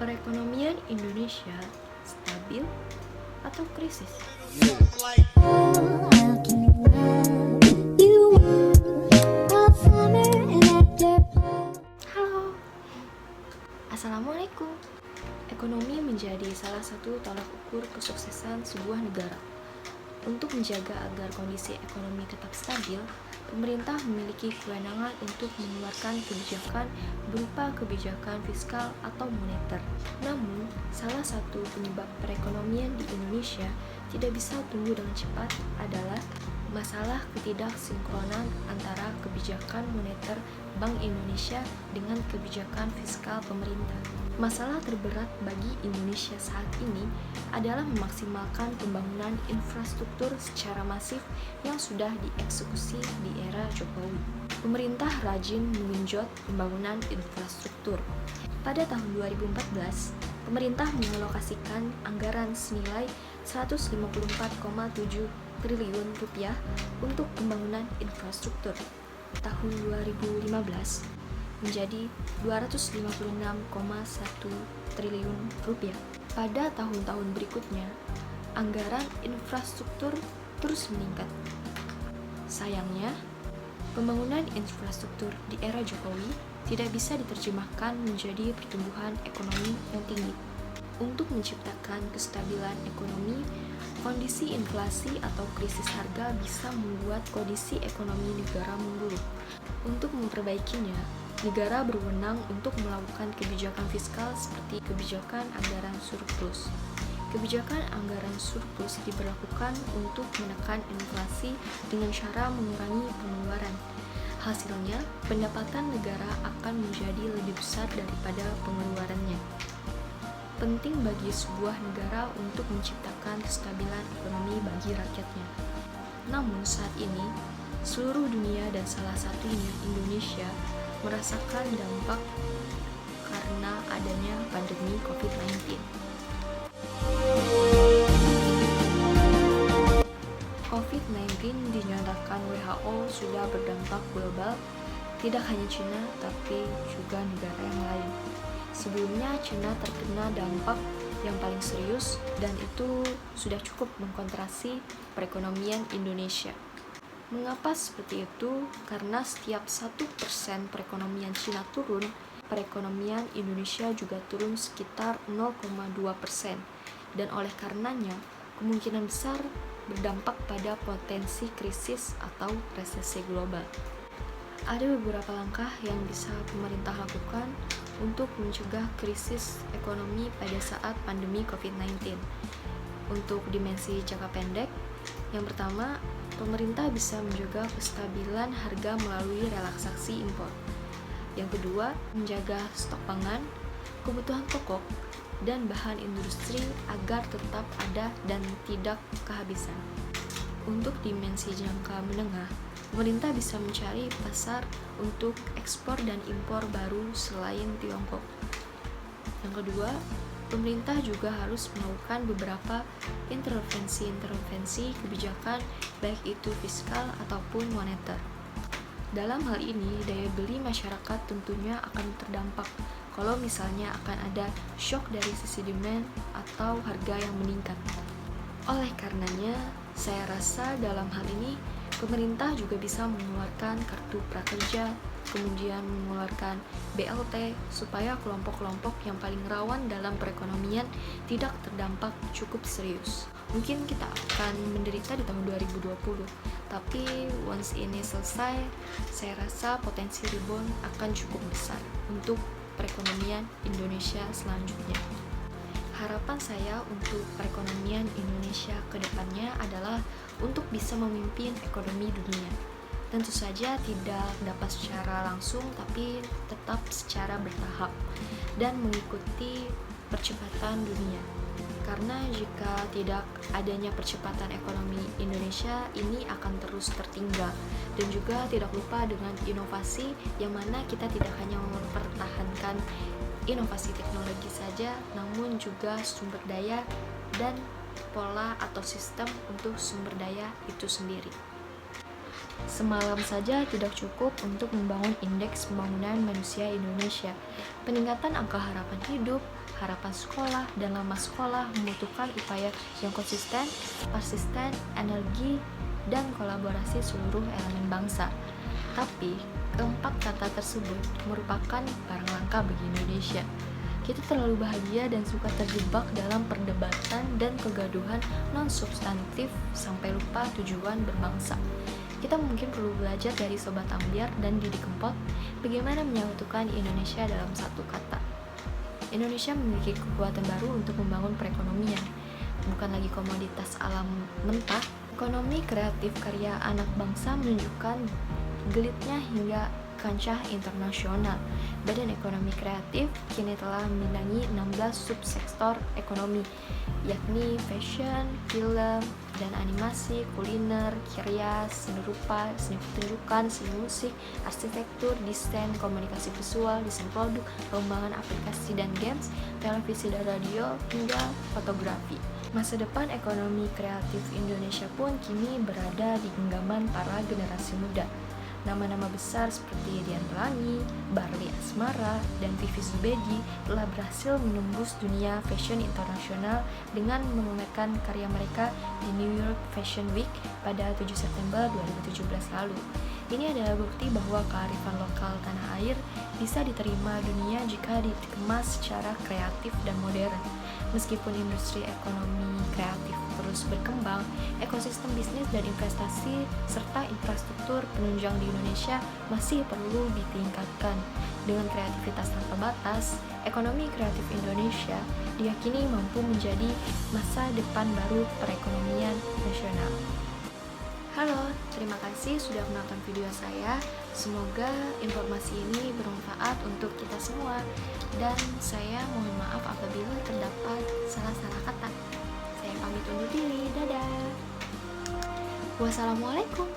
Perekonomian Indonesia stabil atau krisis? Halo, Assalamualaikum. Ekonomi menjadi salah satu tolak ukur kesuksesan sebuah negara. Untuk menjaga agar kondisi ekonomi tetap stabil, pemerintah memiliki kewenangan untuk mengeluarkan kebijakan berupa kebijakan fiskal atau moneter. Namun, salah satu penyebab perekonomian di Indonesia tidak bisa tumbuh dengan cepat adalah masalah ketidaksinkronan antara kebijakan moneter Bank Indonesia dengan kebijakan fiskal pemerintah. Masalah terberat bagi Indonesia saat ini adalah memaksimalkan pembangunan infrastruktur secara masif yang sudah dieksekusi di era Jokowi. Pemerintah rajin menggenjot pembangunan infrastruktur. Pada tahun 2014, pemerintah mengalokasikan anggaran senilai 154,7 triliun rupiah untuk pembangunan infrastruktur. Tahun 2015 menjadi 256,1 triliun rupiah. Pada tahun-tahun berikutnya, anggaran infrastruktur terus meningkat. Sayangnya, pembangunan infrastruktur di era Jokowi tidak bisa diterjemahkan menjadi pertumbuhan ekonomi yang tinggi. Untuk menciptakan kestabilan ekonomi, kondisi inflasi atau krisis harga bisa membuat kondisi ekonomi negara memburuk. Untuk memperbaikinya, negara berwenang untuk melakukan kebijakan fiskal seperti kebijakan anggaran surplus. Kebijakan anggaran surplus diberlakukan untuk menekan inflasi dengan cara mengurangi pengeluaran. Hasilnya, pendapatan negara akan menjadi lebih besar daripada pengeluarannya. Penting bagi sebuah negara untuk menciptakan kestabilan ekonomi bagi rakyatnya. Namun saat ini, seluruh dunia dan salah satunya Indonesia merasakan dampak karena adanya pandemi COVID-19. COVID-19 dinyatakan WHO sudah berdampak global, tidak hanya Cina tapi juga negara yang lain. Sebelumnya Cina terkena dampak yang paling serius dan itu sudah cukup mengkontraksi perekonomian Indonesia. Mengapa seperti itu? Karena setiap 1% perekonomian Cina turun, perekonomian Indonesia juga turun sekitar 0,2%. Dan oleh karenanya, kemungkinan besar berdampak pada potensi krisis atau resesi global. Ada beberapa langkah yang bisa pemerintah lakukan untuk mencegah krisis ekonomi pada saat pandemi COVID-19. Untuk dimensi jangka pendek, yang pertama, pemerintah bisa menjaga kestabilan harga melalui relaksasi impor. Yang kedua, menjaga stok pangan, kebutuhan pokok, dan bahan industri agar tetap ada dan tidak kehabisan. Untuk dimensi jangka menengah, pemerintah bisa mencari pasar untuk ekspor dan impor baru selain Tiongkok. Yang kedua, pemerintah juga harus melakukan beberapa intervensi kebijakan, baik itu fiskal ataupun moneter. Dalam hal ini, daya beli masyarakat tentunya akan terdampak kalau misalnya akan ada shock dari sisi demand atau harga yang meningkat. Oleh karenanya, saya rasa dalam hal ini, pemerintah juga bisa mengeluarkan kartu prakerja, kemudian mengeluarkan BLT supaya kelompok-kelompok yang paling rawan dalam perekonomian tidak terdampak cukup serius. Mungkin kita akan menderita di tahun 2020, tapi once ini selesai, saya rasa potensi rebound akan cukup besar untuk perekonomian Indonesia selanjutnya. Harapan saya untuk perekonomian Indonesia ke depannya adalah untuk bisa memimpin ekonomi dunia. Tentu saja tidak dapat secara langsung, tapi tetap secara bertahap dan mengikuti percepatan dunia. Karena jika tidak adanya percepatan ekonomi Indonesia, ini akan terus tertinggal. Dan juga tidak lupa dengan inovasi, yang mana kita tidak hanya mempertahankan inovasi teknologi saja, namun juga sumber daya dan pola atau sistem untuk sumber daya itu sendiri. Semalam saja tidak cukup untuk membangun indeks pembangunan manusia Indonesia. Peningkatan angka harapan hidup harapan sekolah, dan lama sekolah membutuhkan upaya yang konsisten, persisten, energi, dan kolaborasi seluruh elemen bangsa. Tapi, keempat kata tersebut merupakan barang langka bagi Indonesia. Kita terlalu bahagia dan suka terjebak dalam perdebatan dan kegaduhan non-substantif sampai lupa tujuan berbangsa. Kita mungkin perlu belajar dari Sobat Ambyar dan Didi Kempot bagaimana menyatukan Indonesia dalam satu kata. Indonesia memiliki kekuatan baru untuk membangun perekonomian, bukan lagi komoditas alam mentah. Ekonomi kreatif karya anak bangsa menunjukkan gelitnya hingga kancah internasional. Badan Ekonomi Kreatif kini telah membidangi 16 subsektor ekonomi, yakni fashion, film, dan animasi, kuliner, karya, seni rupa, seni pertunjukan, seni musik, arsitektur, desain, komunikasi visual, desain produk, pengembangan aplikasi dan games, televisi dan radio, hingga fotografi. Masa depan ekonomi kreatif Indonesia pun kini berada di genggaman para generasi muda. Nama-nama besar seperti Dian Pelangi, Barli Asmara, dan Vivi Zubedi telah berhasil menembus dunia fashion internasional dengan memamerkan karya mereka di New York Fashion Week pada 7 September 2017 lalu. Ini adalah bukti bahwa kearifan lokal tanah air bisa diterima dunia jika dikemas secara kreatif dan modern. Meskipun industri ekonomi kreatif terus berkembang, ekosistem bisnis dan investasi serta infrastruktur penunjang di Indonesia masih perlu ditingkatkan. Dengan kreativitas tanpa batas, ekonomi kreatif Indonesia diyakini mampu menjadi masa depan baru perekonomian nasional. Halo, terima kasih sudah menonton video saya. Semoga informasi ini bermanfaat untuk kita semua. Dan saya mohon maaf apabila terdapat salah-salah kata. Saya pamit undur diri, dadah. Wassalamualaikum.